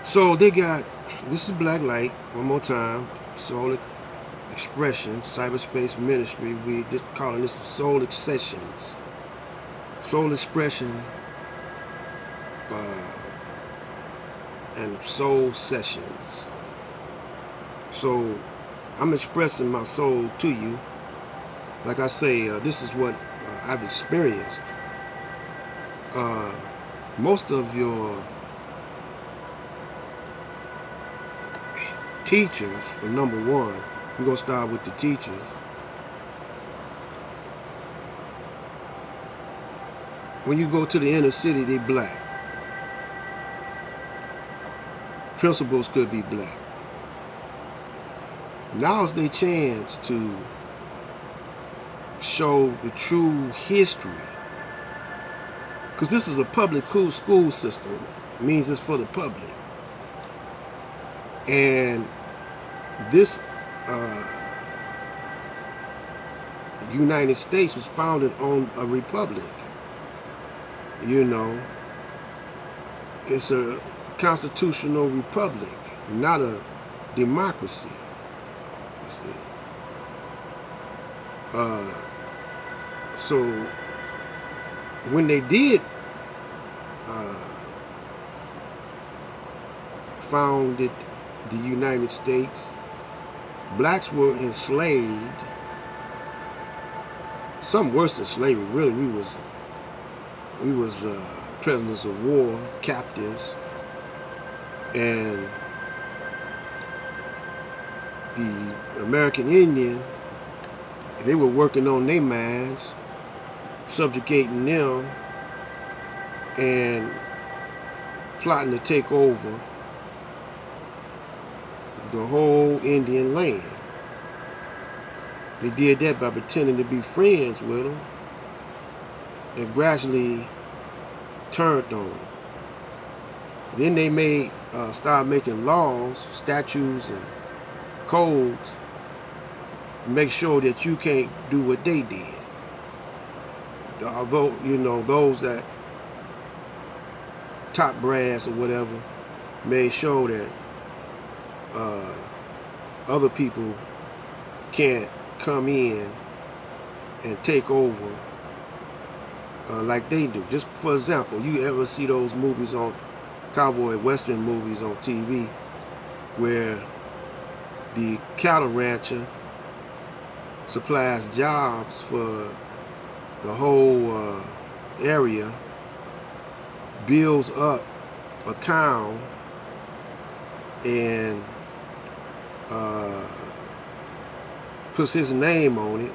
So they got, this is Black Light, one more time, Soul Expression, Cyberspace Ministry. We just calling this Soul Accessions. Soul Expression and Soul Sessions. So I'm expressing my soul to you. Like I say, this is what I've experienced. Most of your teachers, for number one, we're going to start with the teachers. When you go to the inner city, they black. Principals could be black. Now's their chance to show the true history. Because this is a public school system. It means it's for the public. And this United States was founded on a republic. You know, it's a constitutional republic, not a democracy. You see. So when they did founded the United States, blacks were enslaved. Something worse than slavery, really. We was prisoners of war, captives, and the American Indian, they were working on their minds, subjugating them, and plotting to take over the whole Indian land. They did that by pretending to be friends with them, and gradually turned on them. Then they start making laws, statutes, and codes to make sure that you can't do what they did. Although, you know, those that top brass or whatever made sure that other people can't come in and take over like they do. Just for example, you ever see those movies on cowboy western movies on TV where the cattle rancher supplies jobs for the whole area, builds up a town, and puts his name on it,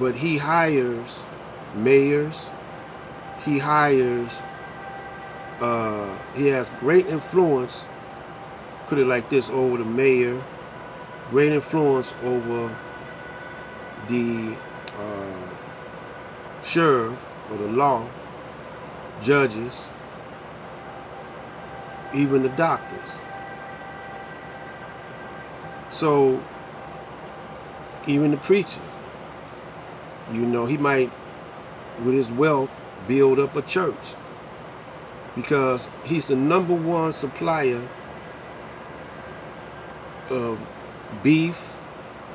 but he hires mayors, he has great influence, put it like this, over the mayor, great influence over the sheriff or the law, judges, even the doctors. So even the preacher, you know, he might, with his wealth, build up a church because he's the #1 supplier of beef,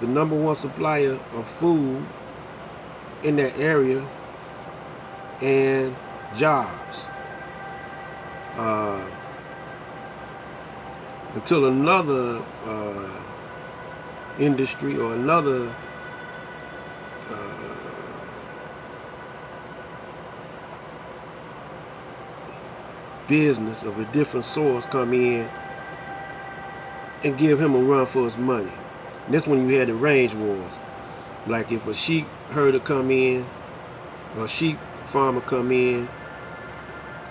the #1 supplier of food in that area, and jobs. Until another industry or another business of a different source come in and give him a run for his money. And that's when you had the range wars. Like if a sheep herder come in, or a sheep farmer come in,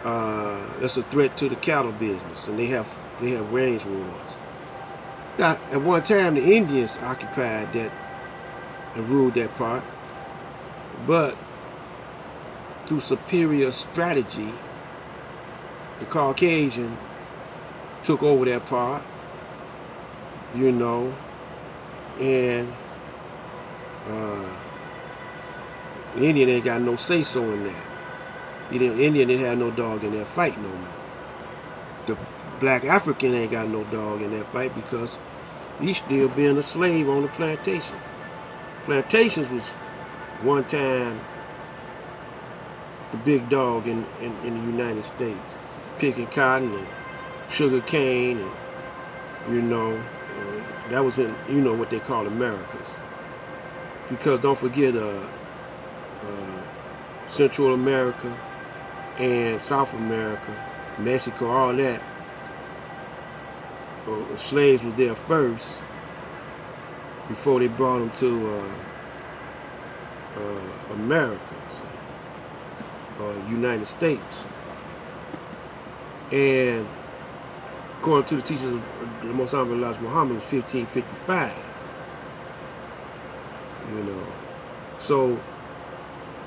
that's a threat to the cattle business, and they have range wars. Now, at one time, the Indians occupied that and ruled that part, but through superior strategy, the Caucasian took over that part, you know, and the Indian ain't got no say-so in that. The Indian didn't have no dog in that fight no more. the black African ain't got no dog in that fight because he's still being a slave on the plantation. Plantations was one time the big dog in the United States, picking cotton and sugar cane, and that was in what they call Americas. Because don't forget Central America and South America, Mexico, all that, slaves was there first before they brought them to America, United States. And according to the teachers of the Most Honorable Elijah Muhammad, was 1555. So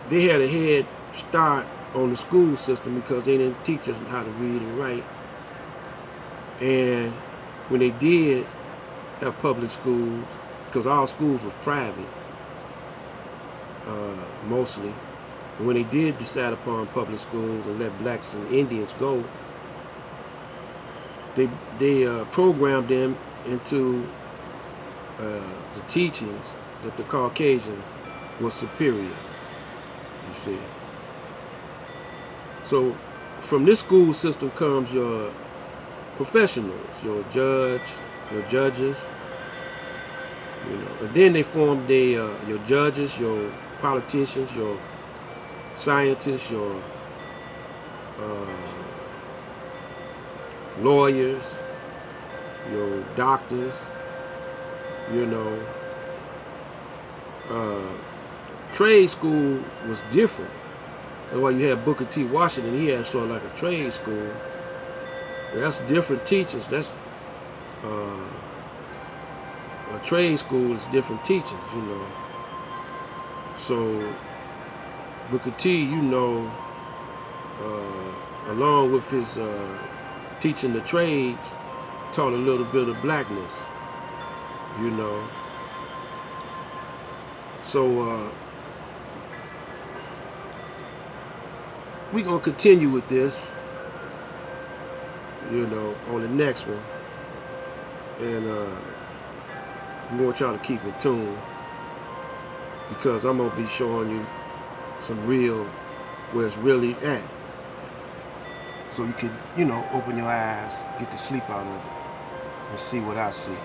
they had a head start on the school system because they didn't teach us how to read and write. And when they did have public schools, because all schools were private, mostly, and when they did decide upon public schools and let blacks and Indians go, they programmed them into the teachings that the Caucasian was superior, you see. So from this school system comes your professionals, your judges, and then they formed your judges, your politicians, your scientists, your lawyers, your doctors, trade school was different. That's why you had Booker T. Washington. He had sort of like a trade school. That's different teachers. That's a trade school is different teachers, So Booker T, along with his teaching the trades, taught a little bit of blackness, So we're going to continue with this, on the next one. And we want y'all to keep in tune, because I'm going to be showing you some real, where it's really at. So you can, open your eyes, get the sleep out of it, and see what I see.